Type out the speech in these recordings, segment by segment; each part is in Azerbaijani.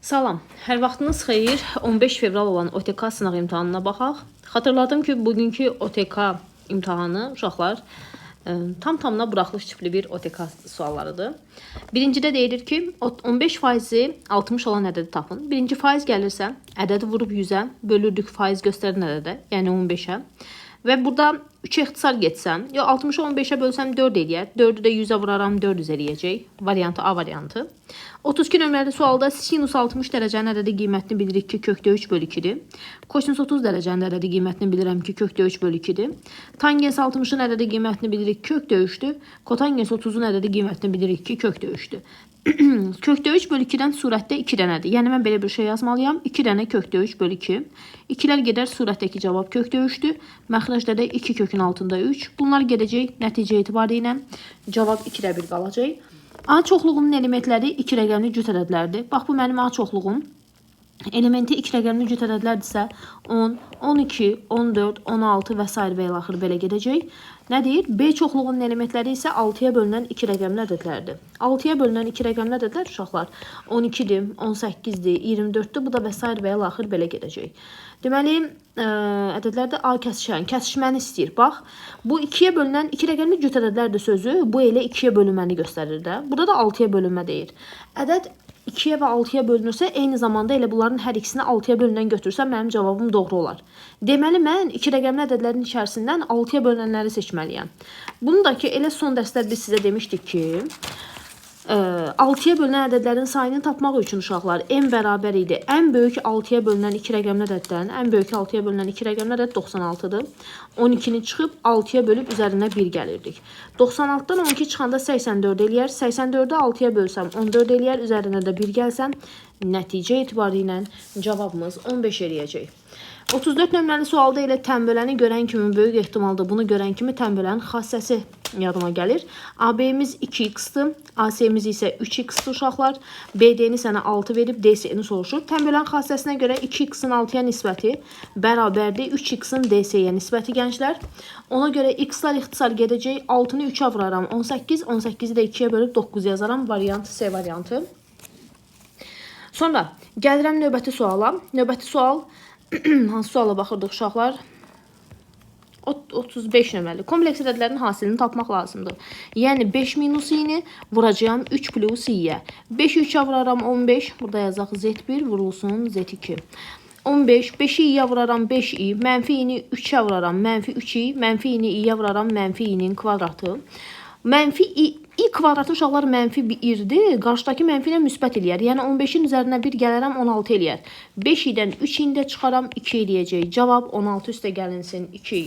Salam, hər vaxtınız xeyir. 15 fevral olan OTK sınaq imtahanına baxaq. Xatırladım ki, bugünkü OTK imtahanı uşaqlar tam-tamına buraxılış tipli bir OTK suallarıdır. Birincidə deyilir ki, 15% 60 olan ədədi tapın. Birinci faiz gəlirsə, ədədi vurub 100-ə, bölürdük faiz göstərən ədədə, yəni 15-ə. Və burada 3 ixtisar getsəm, 60-ı 15-ə bölsəm 4 eləyər. 4-ü də 100-ə vuraram, 400 eləyəcək. Variantı A variantı. 32 nömrəli sualda sinus 60 dərəcənin ədədi qiymətini bilirik ki, kökdə 3 bölü 2-dir. Kosinus 30 dərəcənin ədədi qiymətini bilirəm ki, kökdə 3 bölü 2-dir. Tangens 60-ın ədədi qiymətini bilirik ki, kökdə 3-dür. Kotangens 30-un ədədi qiymətini bilirik ki, kökdə 3-dür. Kökdə 3 bölü 2-dən surətdə 2 dənədir. Yəni mən belə bir şey yazmalıyam. 2 dənə kökdə 3 bölü 2. 2-lər gedər, surətdəki cavab kökdə 3-dür. Məxrəcdə də 2 kökün altında 3. Bunlar gedəcək, nəticə etibarı ilə cavab 2-də 1 qalacaq. A çoxluğunun elementləri 2 rəqəmli cüt ədədlərdir. Bax, bu mənim A çoxluğum. Elementi 2 rəqəmli cüt ədədlərdirsə 10, 12, 14, 16 və s. və ilaxır belə gedəcək. Nə deyir? B çoxluğunun elementləri isə 6-ya bölünən 2 rəqəmli ədədlərdir. 6-ya bölünən 2 rəqəmli ədədlər uşaqlar 12-dir, 18-dir, 24-dür. Bu da və s. və ilaxır belə gedəcək. Deməli, ədədlərdə A kəsişməni istəyir. Bax, bu 2-yə bölünən 2 rəqəmli cüt ədədlərdir sözü. Bu elə 2-yə bölünməni göstərir də. Burada da 6-ya bölünmə deyir. Ədəd 2-yə və 6-ya bölünürsə, eyni zamanda elə bunların hər ikisini 6-ya bölünən götürsəm, mənim cavabım doğru olar. Deməli, mən 2 rəqəmli ədədlərin içərisindən 6-ya bölünənləri seçməliyəm. Bunu da ki, elə son dərslər biz sizə demişdik ki, 6-ya bölünən ədədlərin sayını tapmaq üçün uşaqlar n bərabər idi. Ən böyük 6-ya bölünən 2 rəqəmli ədədlərin, ən böyük 6-ya bölünən 2 rəqəmli ədəd 96-dır. 12-ni çıxıb 6-ya bölüb üzərinə 1 gəlirdik. 96-dan 12 çıxanda 84 eləyər. 84-ü 6-ya bölsəm 14 eləyər. Üzərinə də 1 gəlsəm, nəticə etibarı ilə cavabımız 15 eləyəcək. 34 nömrəli sualda elə tənböləni görən kimi böyük ehtimalda bunu görən kimi tənbölənin xassəsi yadıma gəlir. AB-miz 2x-dır, AC-miz isə 3x-dır uşaqlar. BD-ni sənə 6 verib, DC-ni soruşur. Tənbölənin xassəsinə görə 2x-in 6-ya nisbəti bərabərdir 3x-in DC-yə nisbəti gənclər. Ona görə x-lar ixtisar gedəcək. 6-nı 3-ə vuraram 18, 18-i də 2-yə bölüb 9 yazaram. Variant C variantı. Sonra gəlirəm növbəti suala. Növbəti sual hansı suala baxırdıq uşaqlar? 35 nömrəli. Kompleks ədədlərin hasilini tapmaq lazımdır. Yəni 5 minus i-ni vuracağım 3 plus i-yə. 5-i 3-ə vuraram 15. Burada yazaq z1 vurulsun z2. 15, 5-i i-yə vuraram 5i, mənfi i-ni 3-ə vuraram mənfi 3i, mənfi i-ni i-yə vuraram mənfi i-nin kvadratı. Mənfi i kvadratı uşaqlar mənfi 1-dir. Qarşıdakı mənfi ilə müsbət eləyər. Yəni 15-in üzərinə 1 gələrəm 16 eləyər. 5i-dən 3-i də çıxaram 2 eləyəcək. Cavab 16 üstə gəlinsin 2.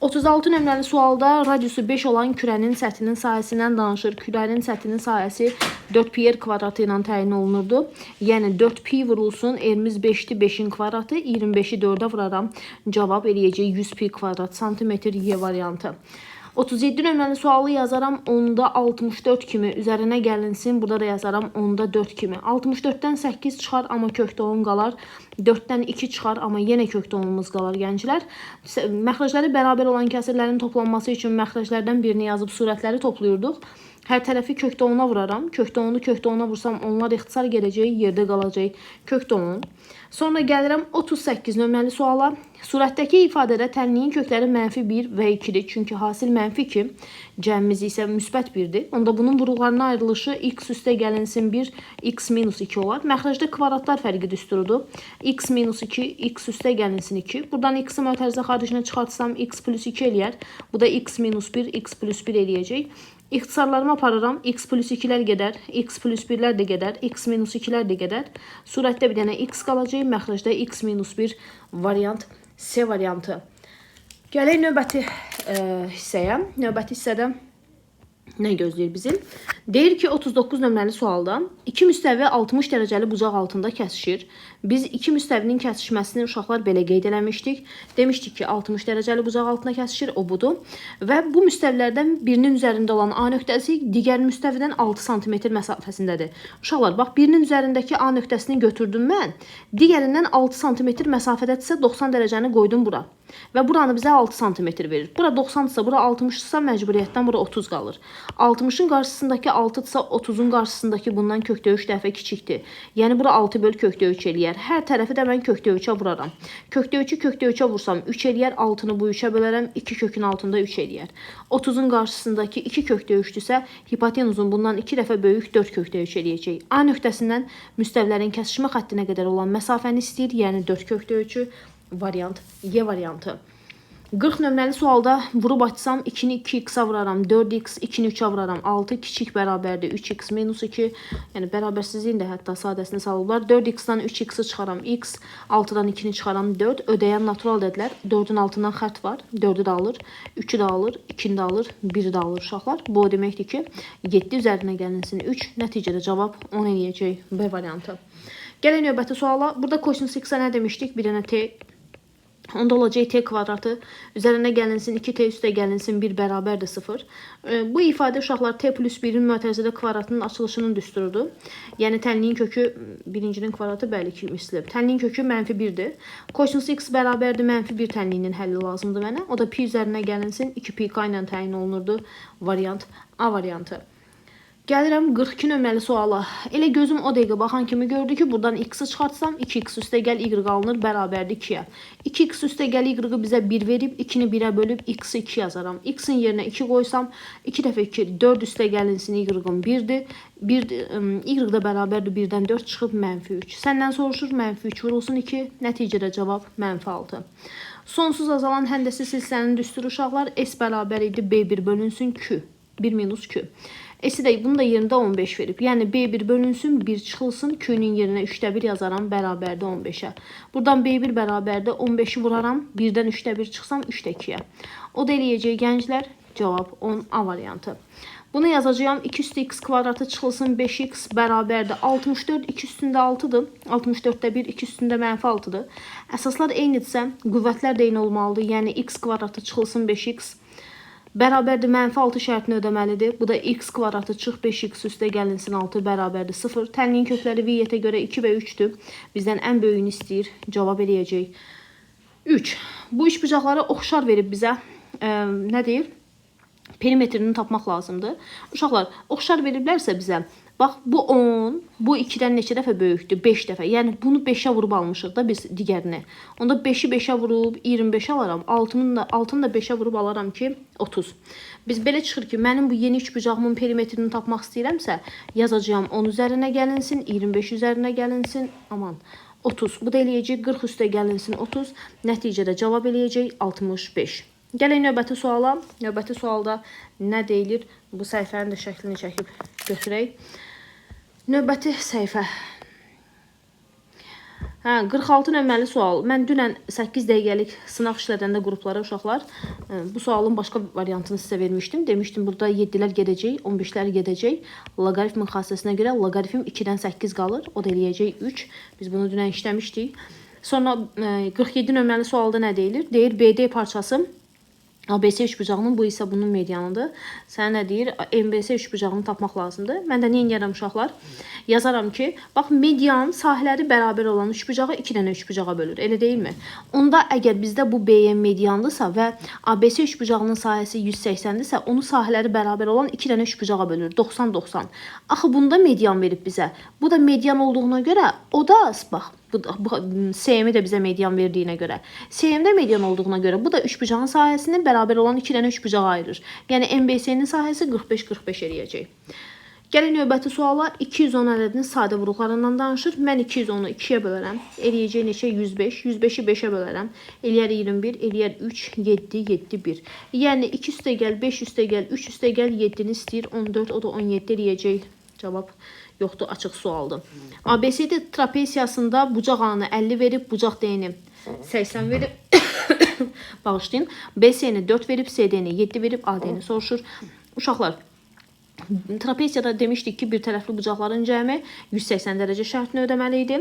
36 nömrəli sualda radiusu 5 olan kürənin səthinin sahəsindən danışır. Kürənin səthinin sahəsi 4pi kvadratı ilə təyin olunurdu. Yəni 4pi vurulsun. Erimiz 5-dir, 5-in kvadratı. 25-i 4-ə vuraram. Cavab eləyəcək 100pi kvadrat santimetr Y variantı. 37 nömrəli sualı yazaram 10-da 64 kimi, üzərinə gəlinsin, burada da yazaram 10-da 4 kimi. 64-dən 8 çıxar, amma kökdə 10 qalar. 4-dən 2 çıxar, amma yenə kökdə 10-umuz qalar gənclər. Məxrəcləri bərabər olan kəsirlərin toplanması üçün məxrəclərdən birini yazıb surətləri toplayırdıq. Hər tərəfi kökdə 10-a vuraram. Kökdə 10-u kökdə 10-a vursam, onlar ixtisar gedəcək, yerdə qalacaq kökdə 10. Sonra gəlirəm 38 nömrəli suala. Surətdəki ifadədə tənliyin kökləri mənfi 1 və 2-dir. Çünki hasil mənfi 2, cəmimiz isə müsbət 1-dir. Onda bunun vuruqlarına ayrılışı x üstə gəlinsin 1, x minus 2 olar. Məxrəcdə kvadratlar fərqi düsturudur. X minus 2, x üstə gəlinsin 2. Buradan x-i mötərizə xaricinə çıxartsam, x plus 2 eləyər. Bu da x minus 1, x plus 1 eləyəcək. İxtisarlarımı aparıram. X plus 2-lər gedər. X plus 1-lər də gedər. X minus 2-lər də gedər. Surətdə bir dənə x qalacaq. Məxrəcdə x minus 1 variant C variantı. Gələk növbəti hissəyə. Növbəti hissədə nə gözləyir bizim? Deyir ki, 39 nömrəli sualda 2 müstəvi 60 dərəcəli bucaq altında kəsişir. Biz 2 müstəvinin kəsişməsini uşaqlar belə qeyd eləmişdik. Demişdik ki, 60 dərəcəli bucaq altında kəsişir, o budur. Və bu müstəvilərdən birinin üzərində olan A nöqtəsi digər müstəvidən 6 sm məsafəsindədir. Uşaqlar, bax, birinin üzərindəki A nöqtəsini götürdüm mən. Digərindən 6 sm məsafədədirsə 90 dərəcəni qoydum bura. Və buranı bizə 6 sm verir. Bura 90-dırsa, bura 60-dırsa məcburiyyətdən bura 30 qalır. 60-ın qarşısındakı 6-dırsa 30-un qarşısındakı bundan kökdöyüş dəfə kiçikdir. Yəni bura 6 böl kökdöyüç eləyər. Hər tərəfi də mən kökdöyüçə vuraram. Kökdöyüçü kökdöyüçə vursam 3 eləyər, 6-nı bu 3-ə bölərəm, 2 kökün altında 3 eləyər. 30-un qarşısındakı 2 kökdöyüşdürsə, hipotenuzun bundan 2 dəfə böyük 4 kökdöyüç eləyəcək. A nöqtəsindən müstəvilərin kəsişmə xəttinə qədər olan məsafəni istəyir, yəni 4 kökdöyücü. Variant Y variantı. 40 nömrəli sualda vurub açsam 2-ni 2x-a vuraram, 4x, 2-ni 3-ə vuraram, 6 kiçik bərabərdir 3x minus 2. Yəni bərabərsizliyin də hətta sadəsini salıblar. 4x-dan 3x-i çıxaram x, 6-dan 2-ni çıxaram 4. Ödəyən natural dedilər. 4-ün altından xətt var. 4-ü də alır, 3-ü də alır, 2-ni də alır, 1-i də alır uşaqlar. Bu o deməkdir ki, 7 üzərinə gəlinsin 3. Nəticədə cavab 10 eləyəcək B variantı. Gələk növbəti suala. Burada cosinus x-ə nə demişdik? Bir dənə t. Onda olacaq t kvadratı. Üzərinə gəlinsin 2t üstə gəlinsin 1 bərabərdir 0. Bu ifadə uşaqlar t plus 1-in mötərizədə kvadratının açılışının düsturudur. Yəni tənliyin kökü birincinin kvadratı bəli ki mislib. Tənliyin kökü mənfi 1-dir. Cosinus x bərabərdir mənfi 1 tənliyinin həlli lazımdır mənə. O da pi üzərinə gəlinsin 2 pi k ilə təyin olunurdu. Variant A variantı. Gəlirəm 42 nömrəli suala. Elə gözüm o dəqiqə baxan kimi gördü ki, buradan x-i çıxartsam 2x üstə gəl y alınır bərabərdir 2-yə. 2x üstə gəl y-i bizə 1 verib, 2-ni 1-ə bölüb x-i 2 yazaram. X-in yerinə 2 qoysam 2 dəfə 2 4 üstə gəlinsin y-in 1-dir. Y də bərabərdir 1-dən 4 çıxıb mənfi 3. Səndən soruşur mənfi 3 vurulsun 2. Nəticədə cavab mənfi 6. Sonsuz azalan həndəsi silsilənin düsturu uşaqlar S bərabər idi B1 bölünsün Q. 1 minus Q. S də bunun da yerində 15 verib. Yəni B1 bölünsün, 1 çıxılsın. Q-nin yerinə 3də 1 yazaram, bərabərdə 15-ə. Buradan B1 bərabərdə 15-i vuraram. 1-dən 3də 1 çıxsam, 3də 2-yə. O da eləyəcək gənclər. Cavab 10 A variantı. Bunu yazacağım. 2 üstü x kvadratı çıxılsın 5x bərabərdə 64. 2 üstündə 6-dır. 64də 1, 2 üstündə mənfi 6-dır. Əsaslar eynidirsə, qüvvətlər də eyni olmalıdır. Yəni x kvadratı çıxılsın 5x. Bərabərdir mənfi 6 şərtini ödəməlidir. Bu da x kvadratı çıx 5x üstə gəlinsin 6 bərabərdir 0. Tənliyin kökləri viyyətə görə 2 və 3-dür. Bizdən ən böyüyünü istəyir. Cavab eləyəcək 3. Bu üç bucaqları oxşar verib bizə. Nə deyir? Perimetrini tapmaq lazımdır. Uşaqlar, oxşar veriblərsə bizə, bax bu 10, bu 2-dən neçə dəfə böyükdür? 5 dəfə. Yəni bunu 5-ə vurub almışıq da biz digərini. Onda 5-i 5-ə vurub 25 alaram. 6-nı da 5-ə vurub alaram ki 30. Biz belə çıxır ki, mənim bu yeni üç bucağımın perimetrini tapmaq istəyirəmsə, yazacağım 10 üzərinə gəlinsin, 25 üzərinə gəlinsin, aman 30. Bu da eləyəcək 40 üstə gəlinsin 30. Nəticədə cavab eləyəcək 65. Gələk növbəti suala. Növbəti sualda nə deyilir? Bu səhifənin də şəklini çəkib götürək. Növbəti səhifə. 46 nömrəli sual. Mən dünən 8 dəqiqəlik sınaq işlədəndə qruplara uşaqlar bu sualın başqa variantını sizə vermişdim. Demişdim burada 7-lər gedəcək, 15-lər gedəcək. Loqaritmin xassəsinə görə loqaritm 2-dən 8 qalır. O da eləyəcək 3. Biz bunu dünən işləmişdik. Sonra 47 nömrəli sualda nə deyilir? Deyir BD parçası ABC üçbucağının, bu isə bunun medianıdır. Sənə nə deyir? MBC üçbucağını tapmaq lazımdır. Mən də nə edərəm uşaqlar? Yazaram ki, bax median sahələri bərabər olan üçbucağı 2 dənə üçbucağa bölür. Elə deyilmi? Onda əgər bizdə bu BM medianlısa və ABC üçbucağının sahəsi 180-dirsə, onu sahələri bərabər olan 2 dənə üçbucağa bölür. 90-90. Axı bunda median verib bizə. Bu da median olduğuna görə, o da bax, SM-i də bizə median verdiyinə görə. SM-də median olduğuna görə bu da üçbucağın sahəsini bərabər olan 2 dənə üçbucağa ayırır. Yəni MBC-nin sahəsi 45-45 eləyəcək. Gəlin növbəti suala 210 ədədinin sadə vuruqlarından danışır. Mən 210-u 2-yə bölərəm. Eləyəcək neçə? 105. 105-i 5-ə bölərəm. Eləyər 21, eləyər 3, 7, 7, 1. Yəni 2 üstə gəl, 5 üstə gəl, 3 üstə gəl, 7-ni istəyir 14, o da 17 eləyəcək. Cavab yoxdur, açıq sualdır. ABCD trapesiyasında bucaq A-nı 50 verib, bucaq D-ni 80 verib. Bağışlayın. BC-ni 4 verib, CD-ni 7 verib, AD-ni soruşur. Uşaqlar, Trapeziyada demişdik ki, bir tərəfli bucaqların cəmi 180 dərəcə şərtini ödəməli idi.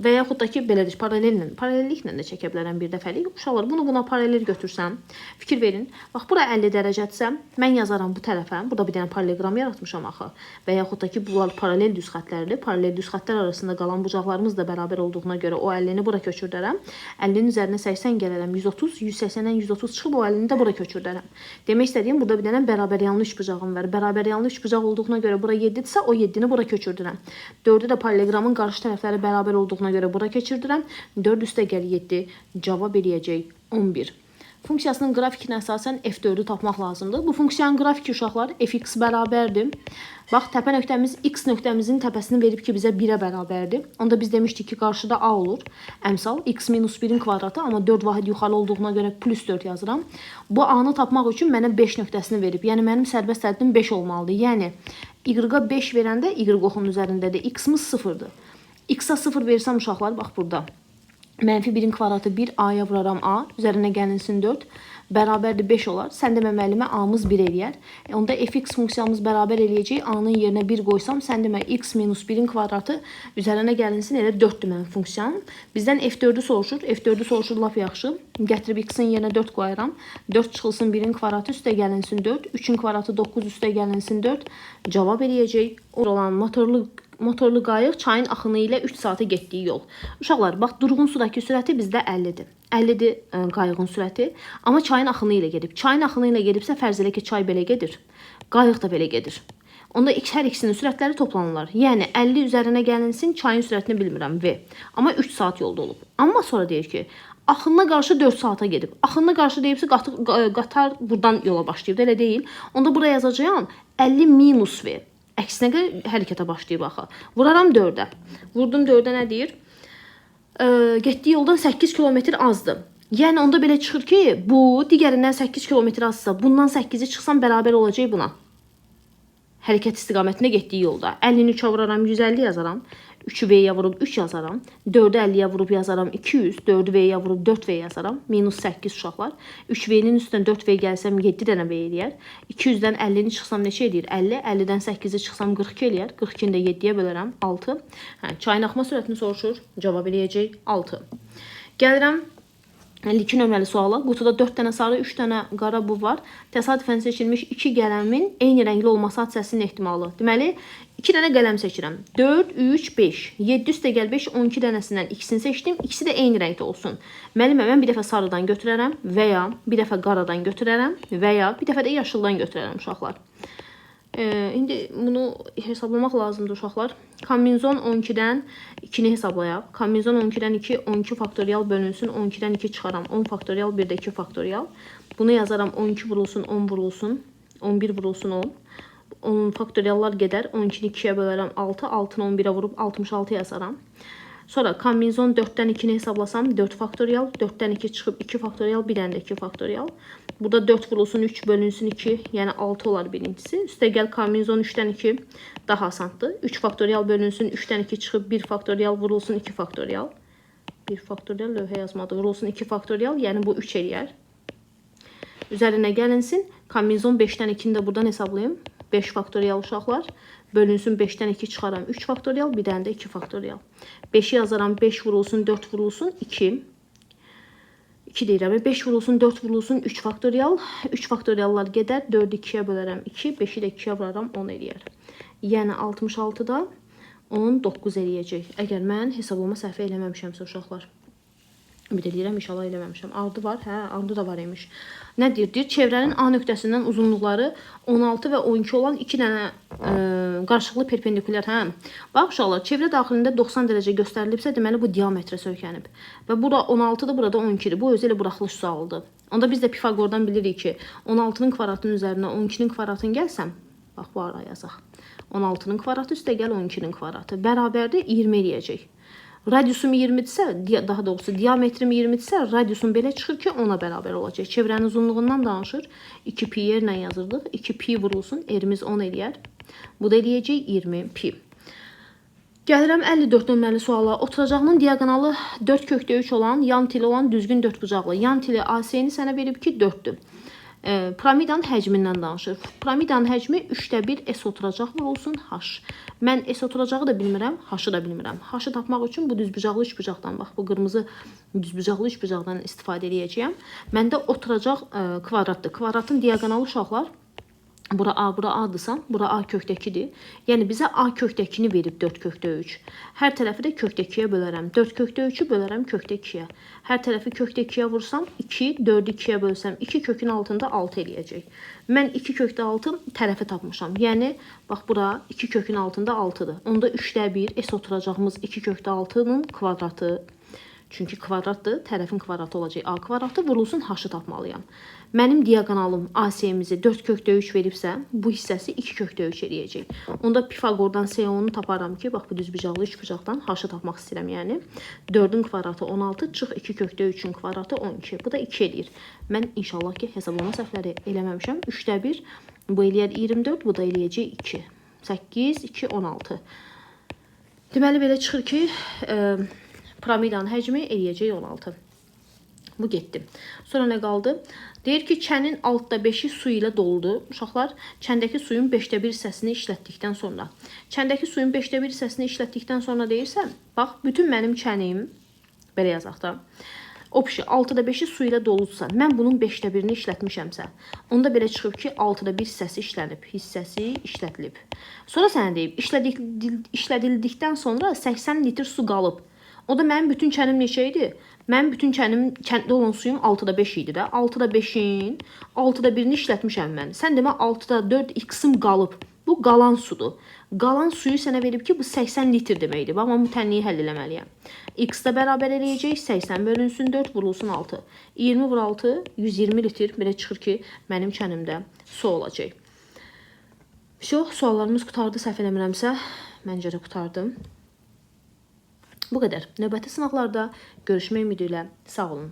Və yaxud da ki, belədir, paralelliklə də çəkə bilərəm bir dəfəlik. Uşaqlar, bunu buna paralel götürsəm, fikir verin. Bax, bura 50 dərəcədirsə, mən yazaram bu tərəfə. Burada bir dənə paraleloqram yaratmışam axı. Və yaxud da ki, bunlar paralel düz xətlərdir. Paralel düz xətlər arasında qalan bucaqlarımız da bərabər olduğuna görə o 50-ni bura köçürdərəm. 50-nin üzərinə 80 gələrəm, 130, 180-dən 130 çıxıb o 50-ni də bura köçürdərəm. Demək istədiyim, burada bir dənə bərabər yanlı üç bucağım var. Bərabər yanlı üç bucaq olduğuna görə bura 7-dirsə, o 7-ni bura köçürdürəm. 4-ü də paraleloqramın qarşı tərəfləri bərabər olduğuna görə bura keçirdirəm. 4 üstə gəl 7 cavab eləyəcək 11. Funksiyasının qrafikinə əsasən F4-ü tapmaq lazımdır. Bu funksiyanın qrafiki uşaqlar fx bərabərdir. Bax, təpə nöqtəmiz x nöqtəmizin təpəsini verib ki, bizə 1-ə bərabərdir. Onda biz demişdik ki, qarşıda a olur. Əmsal x minus 1-in kvadratı, amma 4 vahid yuxarı olduğuna görə plus 4 yazıram. Bu a-nı tapmaq üçün mənə 5 nöqtəsini verib. Yəni, mənim sərbəst həddim 5 olmalıdır. Yəni, y-a 5 verəndə y oxunun üzərindədir. X-imiz 0-dır. X-a 0 versəm uşaqlar, bax burada. Mənfi 1-in kvadratı 1, a-ya vuraram a, üzərinə gəlinsin 4, bərabərdir 5 olar. Sən demə müəllimə a-mız 1 eləyər. Onda fx funksiyamız bərabər eləyəcək. A-nın yerinə 1 qoysam, sən demə x minus 1-in kvadratı üzərinə gəlinsin, elə 4-dür mənim funksiyam. Bizdən f4-ü soruşur. F4-ü soruşur, laf yaxşı. Gətirib x-in yerinə 4 qoyaram. 4 çıxılsın 1-in kvadratı üstə gəlinsin 4. 3-ün kvadratı 9 üstə gəlinsin 4. Cavab eləyəcək. Olan motorlu qayıq çayın axını ilə 3 saata getdiyi yol. Uşaqlar, bax, durğun sudakı sürəti bizdə 50-dir. 50-dir qayığın sürəti, amma çayın axını ilə gedib. Çayın axını ilə gedibsə, fərz elə ki, çay belə gedir, qayıq da belə gedir. Onda hər ikisinin sürətləri toplanırlar. Yəni, 50 üzərinə gəlinsin, çayın sürətini bilmirəm, v. Amma 3 saat yolda olub. Amma sonra deyir ki, axınına qarşı 4 saata gedib. Axınına qarşı deyibsə, qatar buradan yola başlayıb, elə deyil. Onda buraya yazacağım 50 minus v. Əksinə hərəkətə başlayıb axı. Vuraram 4-ə. Vurdum 4-ə nə deyir? Getdiyi yoldan 8 kilometr azdır. Yəni, onda belə çıxır ki, bu digərindən 8 kilometr azsa, bundan 8-i çıxsam bərabər olacaq buna. Hərəkət istiqamətində getdiyi yolda. 50-ni 3-ə vuraram, 150 yazaram. 3-ü v-yə vurub 3 yazaram. 4-ü 50-yə vurub yazaram 200. 4-ü v-yə vurub 4v yazaram. Minus 8 uşaqlar. 3v-nin üstündən 4v gəlsəm 7 dənə v eləyər. 200-dən 50-ni çıxsam neçə eləyir? 50. 50-dən 8-i çıxsam 42 eləyər. 42-ni də 7-yə bölərəm 6. Çayın axma sürətini soruşur. Cavab eləyəcək 6. Gəlirəm 52 nömrəli suala. Qutuda 4 dənə sarı, 3 dənə qara bu var. Təsadüfən seçilmiş 2 qələmin eyni rəngli olması hadisəsinin ehtimalı. Deməli, 2 dənə qələm seçirəm. 4, 3, 5. 7 üstə gəl 5, 12 dənəsindən ikisini seçdim. İkisi də eyni rəngdə olsun. Müəllimə, mən bir dəfə sarıdan götürərəm və ya bir dəfə qaradan götürərəm və ya bir dəfə də yaşıldan götürərəm uşaqlar. İndi bunu hesablamaq lazımdır uşaqlar. Kombinzon 12-dən 2-ni hesablayaq. Kombinzon 12-dən 2, 12 faktorial bölünsün. 12-dən 2 çıxaram. 10 faktorial, bir də 2 faktorial. Bunu yazaram 12 vurulsun, 10 vurulsun. 11 vurulsun 10. 10 faktoriallar gedər. 12-ni 2-yə bölərəm 6. 6-nı 11-ə vurub 66 yazaram. Sonra kombinzon 4-dən 2-ni hesablasam 4 faktorial. 4-dən 2 çıxıb 2 faktorial, bir dənə də 2 faktorial. Burada 4 vurulsun 3 bölünsün 2, yəni 6 olar birincisi. Üstə gəl kombinzon 3-dən 2 daha asandır. 3 faktorial bölünsün 3-dən 2 çıxıb 1 faktorial vurulsun 2 faktorial. 1 faktorial lövhə yazmadı. Vurulsun 2 faktorial, yəni bu 3 eləyər. Üzərinə gəlinsin. Kombinzon 5-dən 2-ni də buradan hesablayayım. 5 faktorial uşaqlar. Bölünsün 5-dən 2 çıxaram 3 faktorial, bir dənə də 2 faktorial. 5-i yazaram 5 vurulsun 4 vurulsun 2. 2 deyirəm. 5 vurulsun 4 vurulsun 3 faktorial. 3 faktoriallar gedər. 4-ü 2-yə bölərəm 2. 5-i də 2-yə vuraram 10 eləyər. Yəni 66-da 19 eləyəcək. Əgər mən hesablama səhvi eləməmişəmsə uşaqlar. Ümid edirəm, inşallah eləməmişəm. Ardı var, hə, ardı da var imiş. Nə deyir? Deyir, çevrənin A nöqtəsindən uzunluqları 16 və 12 olan 2 dənə qarşılıqlı perpendikulyar, hə. Bax, uşaqlar, çevrə daxilində 90 dərəcə göstərilibsə, deməli bu diametrə söykənib. Və bura 16-dır, burada 12-dir. Bu özü elə buraxılış sualıdır. Onda biz də Pifagordan bilirik ki, 16-nın kvadratının üzərinə 12-nin kvadratını gəlsəm, bax, bu ara yazaq. 16-nın kvadratı üstə gəl 12-nin kvadratı. Bərabərdir 20 eləyəcək. Radiusum 20-dirsə, daha doğrusu diametrim 20-dirsə, radiusum belə çıxır ki, ona bərabər olacaq. Çevrənin uzunluğundan danışır. 2pi yerlə yazırdıq. 2pi vurulsun, erimiz 10 eləyər. Bu da eləyəcək 20 pi. Gəlirəm 54 nömrəli suala. Oturacağının diaqonalı 4 kökdə 3 olan, yan tili olan düzgün 4 bucaqlı. Yan tili AS-ni sənə verib ki, 4-dür. Piramidanın həcmindən danışır. Piramidanın həcmi 1/3 S oturacaq vurulsun H. Mən S oturacağı da bilmirəm, H-ı da bilmirəm. H-ı tapmaq üçün bu düzbucaqlı üçbucaqdan, bax bu qırmızı düzbucaqlı üçbucaqdan istifadə edəcəyəm. Məndə oturacaq kvadratdır. Kvadratın diaqonalı uşaqlar bura A, bura A-dırsa, bura A kökdəkidir. Yəni bizə A kökdəkini verib 4 kökdə 3. Hər tərəfi də kökdə 2-yə bölərəm. 4 kökdə 3-ü bölərəm kökdə 2-yə. Hər tərəfi kökdə 2-yə vursam 2, 4-ü 2-yə bölsəm 2 kökün altında 6 eləyəcək. Mən 2 kökdə 6 tərəfi tapmışam. Yəni bax bura 2 kökün altında 6-dır. Onda 3/1 S oturacağımız 2 kökdə 6-nın kvadratı. Çünki kvadratdır, tərəfin kvadratı olacaq. A kvadratı vurulsun H-ı tapmalıyam. Mənim diaqonalım AC-mizi 4 kökdə 3 veribsə, bu hissəsi 2 kökdə 3 eləyəcək. Onda Pifagordan CO-nu taparam ki, bax bu düzbucaqlı üçbucaqdan H-ı tapmaq istəyirəm. Yəni 4-ün kvadratı 16, çıx 2 kökdə 3-ün kvadratı 12. Bu da 2 eləyir. Mən inşallah ki, hesablama səhvləri eləməmişəm. 3/1 bu eləyər 24, bu da eləyəcək 2. 8, 2, 16. Deməli belə çıxır ki, piramidanın həcmi eləyəcək 16. Bu getdi. Sonra nə qaldı? Deyir ki, çənin 5/5-i su ilə doludur. Uşaqlar, çəndəki suyun 5/1 hissəsini işlətdikdən sonra. Çəndəki suyun 5/1 hissəsini işlətdikdən sonra deyirsən, bax, bütün mənim çənim, belə yazaq da, 6/5-i su ilə doludsa, mən bunun 5/1-ni işlətmişəmsə, onda belə çıxıb ki, 6/1 hissəsi işlətilib. Sonra sənə deyib, işlədildikdən sonra 80 litr su qalıb. O da mənim bütün çənim neçə idi? Mənim bütün kənddə olan suyum 6/5 idi də. 6/5-in 6/1-ni işlətmişəm mən. Sən demə 6/4 x-im qalıb. Bu qalan sudur. Qalan suyu sənə verib ki, bu 80 litr deməkdir. Bax, mən bu tənliyi həll eləməliyəm. X da bərabər eləyəcək. 80 bölünsün 4 vurulsun 6. 20 vur 6, 120 litr. Belə çıxır ki, mənim çənimdə su olacaq. Suallarımız qutardı. Səhv eləmirəmsə, məncə də qutardım. Bu qədər. Növbəti sınaqlarda görüşmək ümidi ilə sağ olun.